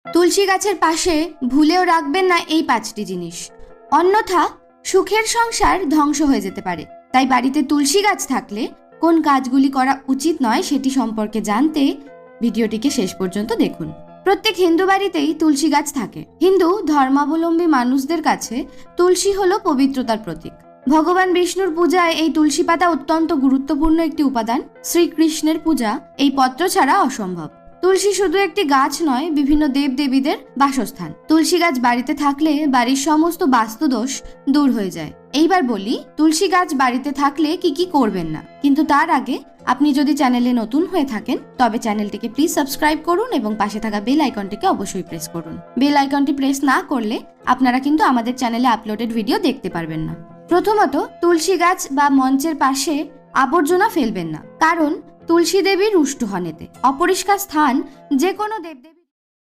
তুলসী গাছের পাশে ভুলেও রাখবেন না এই 5টি জিনিস, অন্যথা সুখের সংসার ধ্বংস হয়ে যেতে পারে। তাই বাড়িতে তুলসী গাছ থাকলে কোন কাজগুলি করা উচিত নয় সেটি সম্পর্কে জানতে ভিডিওটিকে শেষ পর্যন্ত দেখুন। প্রত্যেক হিন্দু বাড়িতেই তুলসী গাছ থাকে। হিন্দু ধর্মাবলম্বী মানুষদের কাছে তুলসী হলো পবিত্রতার প্রতীক। ভগবান বিষ্ণুর পূজায় এই তুলসী পাতা অত্যন্ত গুরুত্বপূর্ণ একটি উপাদান। শ্রীকৃষ্ণের পূজা এই পত্র ছাড়া অসম্ভব। তুলসী শুধু একটি গাছ নয়, বিভিন্ন দেবদেবীদের বাসস্থান। তুলসী গাছ বাড়িতে থাকলে বাড়ির সমস্ত বাস্তুদোষ দূর হয়ে যায়। এইবার বলি তুলসী গাছ বাড়িতে থাকলে কি কি করবেন না। কিন্তু তার আগে আপনি যদি চ্যানেলে নতুন হয়ে থাকেন তবে চ্যানেলটিকে প্লিজ সাবস্ক্রাইব করুন এবং পাশে থাকা বেল আইকনটিকে অবশ্যই প্রেস করুন। বেল আইকনটি প্রেস না করলে আপনারা কিন্তু আমাদের চ্যানেলে আপলোডেড ভিডিও দেখতে পারবেন না। প্রথমত, তুলসী গাছ বা মঞ্চের পাশে আবর্জনা ফেলবেন না, কারণ তুলসী দেবী রুষ্ট হন এতে। অপরিষ্কার স্থান যে কোনো দেবদেবী